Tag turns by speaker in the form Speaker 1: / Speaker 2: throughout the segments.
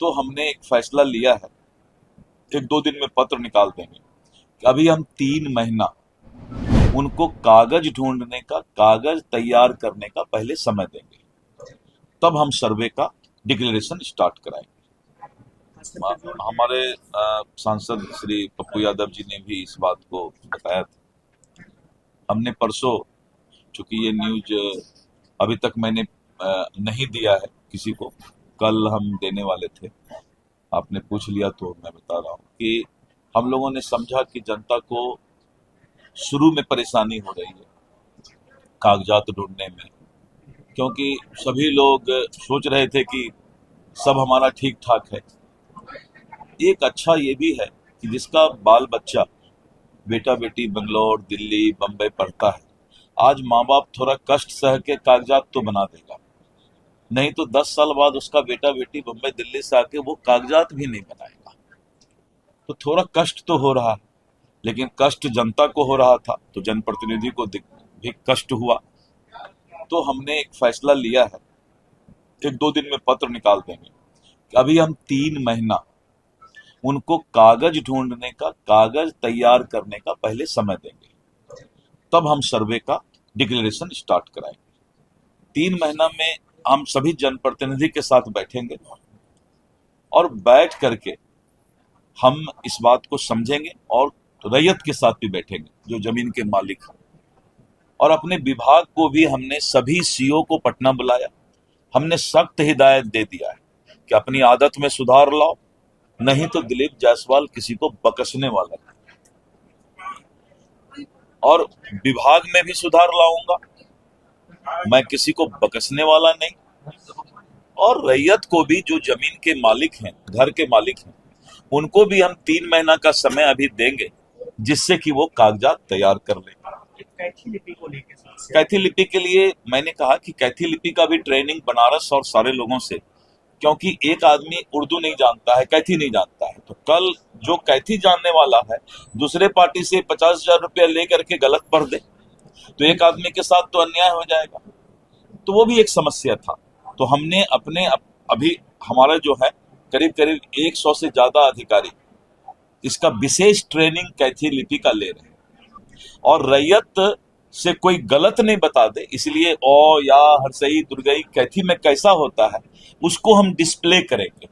Speaker 1: तो हमने एक फैसला लिया है, एक दो दिन में पत्र निकाल देंगे कि अभी हम 3 महीना उनको कागज ढूंढने का, कागज तैयार करने का पहले समय देंगे, तब हम सर्वे का डिक्लेरेशन स्टार्ट कराएंगे। हमारे सांसद श्री पप्पू यादव जी ने भी इस बात को बताया था। हमने परसों, चूंकि ये न्यूज अभी तक मैंने नहीं दिया है किसी को, कल हम देने वाले थे, आपने पूछ लिया तो मैं बता रहा हूँ कि हम लोगों ने समझा कि जनता को शुरू में परेशानी हो रही है कागजात ढूंढने में, क्योंकि सभी लोग सोच रहे थे कि सब हमारा ठीक ठाक है। एक अच्छा ये भी है कि जिसका बाल बच्चा, बेटा बेटी बेंगलोर, दिल्ली, बम्बई पढ़ता है, आज माँ बाप थोड़ा कष्ट सह के कागजात तो बना देगा, नहीं तो 10 साल बाद उसका बेटा बेटी बम्बई दिल्ली से आके वो कागजात भी नहीं बनाएगा। तो थोड़ा कष्ट तो हो रहा है, लेकिन कष्ट जनता को हो रहा था तो जनप्रतिनिधि को भी कष्ट हुआ। तो हमने एक फैसला लिया है, एक दो दिन में पत्र निकाल देंगे कि अभी हम 3 महीना उनको कागज ढूंढने का, कागज तैयार करने का पहले समय देंगे, तब हम सर्वे का डिक्लेरेशन स्टार्ट कराएंगे। 3 महीना में हम सभी जनप्रतिनिधि के साथ बैठेंगे और बैठ करके हम इस बात को समझेंगे, और रैयत के साथ भी बैठेंगे जो जमीन के मालिक हैं। और अपने विभाग को भी हमने सभी सीओ को पटना बुलाया, हमने सख्त हिदायत दे दिया है कि अपनी आदत में सुधार लाओ, नहीं तो दिलीप जायसवाल किसी को बकसने वाला है। और विभाग में भी सुधार लाऊंगा, मैं किसी को बकसने वाला नहीं। और रैयत को भी, जो जमीन के मालिक हैं, घर के मालिक हैं, उनको भी हम 3 महीना का समय अभी देंगे, जिससे कि वो कागजात तैयार कर ले।
Speaker 2: कैथी लिपि को लेकर,
Speaker 1: कैथी लिपि के लिए मैंने कहा कि कैथी लिपि का भी ट्रेनिंग बनारस और सारे लोगों से, क्योंकि एक आदमी उर्दू नहीं जानता है, कैथी नहीं जानता है, तो कल जो कैथी जानने वाला है दूसरे पार्टी से 50,000 रुपया लेकर के गलत पढ़ दे तो एक आदमी के साथ तो अन्याय हो जाएगा। तो वो भी एक समस्या था। तो हमने अपने अभी हमारा जो है करीब करीब 100 से ज्यादा अधिकारी इसका विशेष ट्रेनिंग कैथी लिपि का ले रहे हैं, और रैयत से कोई गलत नहीं बता दे, इसलिए ओ या हरसई दुर्गई कैथी में कैसा होता है उसको हम डिस्प्ले करेंगे,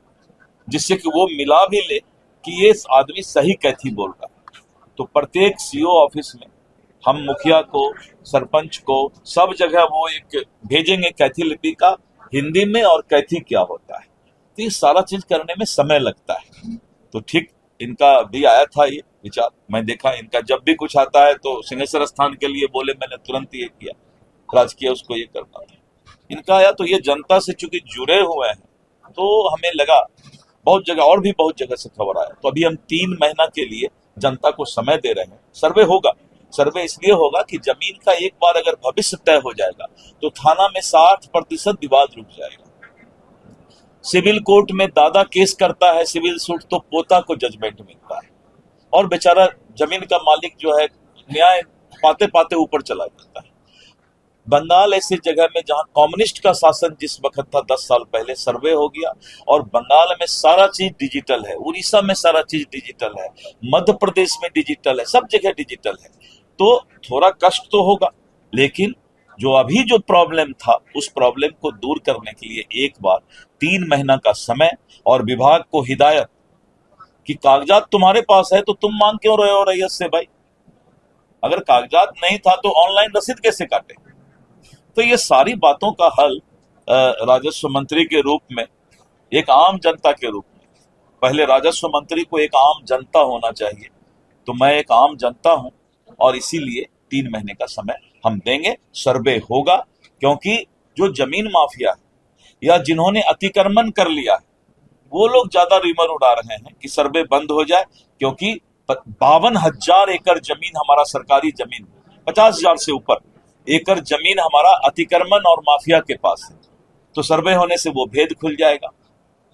Speaker 1: जिससे कि वो मिला भी ले कि ये आदमी सही कैथी बोल रहा है। तो प्रत्येक सीओ ऑफिस में हम मुखिया को, सरपंच को, सब जगह वो एक भेजेंगे कैथी लिपि का हिंदी में और कैथी क्या होता है। तो ये सारा चीज करने में समय लगता है। तो ठीक इनका भी आया था ये विचार, मैं देखा इनका जब भी कुछ आता है तो सिंहेश्वर स्थान के लिए बोले, मैंने तुरंत ये किया, राजकीय उसको ये करना था। इनका आया तो ये जनता से चूंकि जुड़े हुए हैं तो हमें लगा, बहुत जगह और भी बहुत जगह से खबर आया, तो अभी हम 3 महीना के लिए जनता को समय दे रहे हैं। सर्वे होगा, सर्वे इसलिए होगा कि जमीन का एक बार अगर भविष्य तय हो जाएगा तो थाना में 60% विवाद रुक जाएगा। सिविल कोर्ट में दादा केस करता है सिविल सूट तो पोता को जजमेंट मिलता है, और बेचारा जमीन का मालिक जो है न्याय पाते पाते ऊपर चला जाता है। बंगाल ऐसी जगह में जहां कम्युनिस्ट का शासन जिस वक्त था 10 साल पहले, सर्वे हो गया और बंगाल में सारा चीज डिजिटल है, उड़ीसा में सारा चीज डिजिटल है, मध्य प्रदेश में डिजिटल है, सब जगह डिजिटल है। तो थोड़ा कष्ट तो होगा, लेकिन जो अभी जो प्रॉब्लम था उस प्रॉब्लम को दूर करने के लिए एक बार 3 महीना का समय और विभाग को हिदायत कि कागजात तुम्हारे पास है तो तुम मांग क्यों रहे हो रैयत से भाई, अगर कागजात नहीं था तो ऑनलाइन रसीद कैसे काटे। तो ये सारी बातों का हल राजस्व मंत्री के रूप में, एक आम जनता के रूप में, पहले राजस्व मंत्री को एक आम जनता होना चाहिए, तो मैं एक आम जनता हूं और इसीलिए 3 महीने का समय हम देंगे। सर्वे होगा, क्योंकि जो जमीन माफिया है या जिन्होंने अतिक्रमण कर लिया है वो लोग ज्यादा रिमर उड़ा रहे हैं कि सर्वे बंद हो जाए, क्योंकि 52,000 एकड़ जमीन हमारा सरकारी जमीन, 50,000 से ऊपर एकड़ जमीन हमारा अतिक्रमण और माफिया के पास है। तो सर्वे होने से वो भेद खुल जाएगा,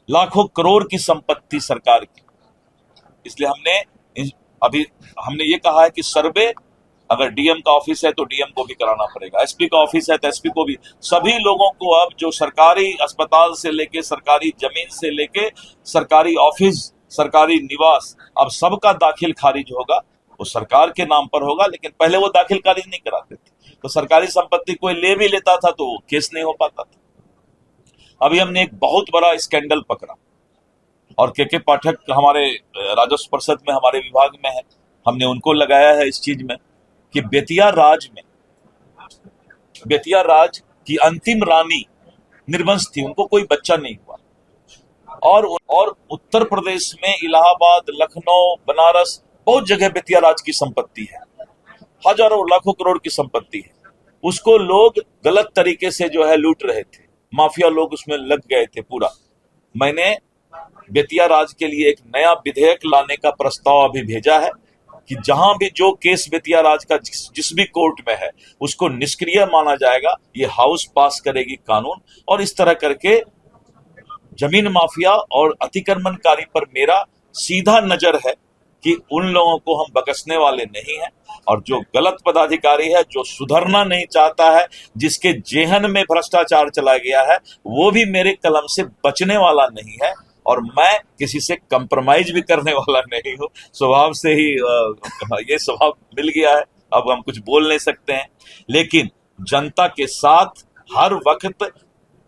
Speaker 1: लाखों करोड़ की संपत्ति सरकार की। इसलिए हमने ये कहा है कि सर्वे अगर डीएम का ऑफिस है तो डीएम को भी कराना पड़ेगा, एसपी का ऑफिस है तो एसपी को भी। सभी लोगों को अब जो सरकारी अस्पताल से लेके, सरकारी जमीन से लेके, सरकारी ऑफिस, सरकारी निवास, अब सबका दाखिल खारिज होगा। वो सरकार के नाम पर होगा, लेकिन पहले वो दाखिल खारिज नहीं कराते थे। तो सरकारी संपत्ति कोई ले भी लेता था तो केस नहीं हो पाता था। अभी हमने एक बहुत बड़ा स्कैंडल पकड़ा, और के पाठक हमारे राजस्व परिषद में हमारे विभाग में है, हमने उनको लगाया है इस चीज में कि बेतिया राज की अंतिम रानी निर्वंश थी, उनको कोई बच्चा नहीं हुआ। और उत्तर प्रदेश में इलाहाबाद, लखनऊ, बनारस, बहुत जगह बेतिया राज की संपत्ति है, हजारों लाखों करोड़ की संपत्ति है। उसको लोग गलत तरीके से जो है लूट रहे थे, माफिया लोग उसमें लग गए थे पूरा। मैंने बेतिया राज के लिए एक नया विधेयक लाने का प्रस्ताव अभी भेजा है कि जहां भी जो केस बेतिया राज का जिस भी कोर्ट में है उसको निष्क्रिय माना जाएगा। ये हाउस पास करेगी कानून, और इस तरह करके जमीन माफिया और अतिक्रमणकारी पर मेरा सीधा नजर है कि उन लोगों को हम बख्शने वाले नहीं हैं। और जो गलत पदाधिकारी है, जो सुधरना नहीं चाहता है, जिसके जेहन में भ्रष्टाचार चला गया है, वो भी मेरे कलम से बचने वाला नहीं है। और मैं किसी से कंप्रोमाइज भी करने वाला नहीं हूं। स्वभाव से ही ये स्वभाव मिल गया है, अब हम कुछ बोल नहीं सकते हैं। लेकिन जनता के साथ हर वक्त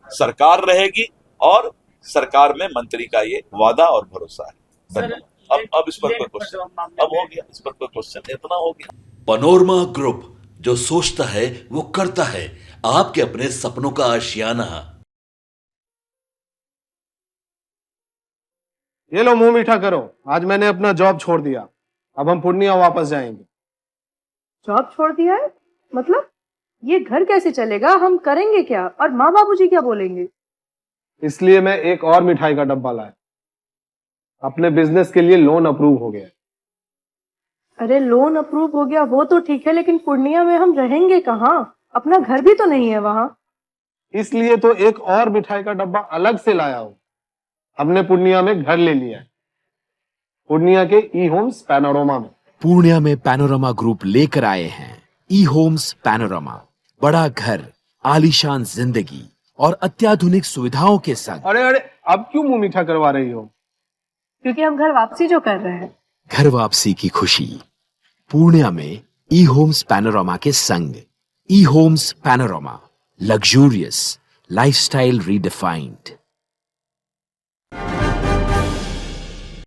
Speaker 1: सरकार रहेगी, और सरकार में मंत्री का ये वादा और भरोसा है। धन्यवाद। अब इस पर कोई क्वेश्चन, अब हो गया, इस पर कोई क्वेश्चन, इतना हो गया।
Speaker 3: पनोरमा ग्रुप, जो सोचता है वो करता है। आपके अपने सपनों का आशियाना।
Speaker 4: ये लो, मुंह मीठा करो। आज मैंने अपना जॉब छोड़ दिया, अब हम पूर्णिया वापस जाएंगे।
Speaker 5: जॉब छोड़ दिया है? मतलब ये घर कैसे चलेगा? हम करेंगे क्या? और माँ बाबूजी क्या बोलेंगे?
Speaker 4: इसलिए मैं एक और मिठाई का डब्बा लाया। अपने बिजनेस के लिए लोन अप्रूव हो गया।
Speaker 5: अरे लोन अप्रूव हो गया वो तो ठीक है, लेकिन पूर्णिया में हम रहेंगे कहाँ? अपना घर भी तो नहीं है वहां।
Speaker 4: इसलिए तो एक और मिठाई का डब्बा अलग से लाया हूं। हमने पूर्णिया में घर ले लिया है, पूर्णिया के ई होम्स पैनोरमा में।
Speaker 6: पूर्णिया में पैनोरमा ग्रुप लेकर आए हैं ई होम्स पैनोरमा। बड़ा घर, आलीशान जिंदगी और अत्याधुनिक सुविधाओं के संग।
Speaker 4: अरे अब क्यों मुंह मीठा करवा रही हो?
Speaker 5: क्योंकि हम घर वापसी जो कर रहे हैं।
Speaker 6: घर वापसी की खुशी पूर्णिया में ई होम्स पैनोरमा के संग। ई homes panorama, luxurious lifestyle redefined.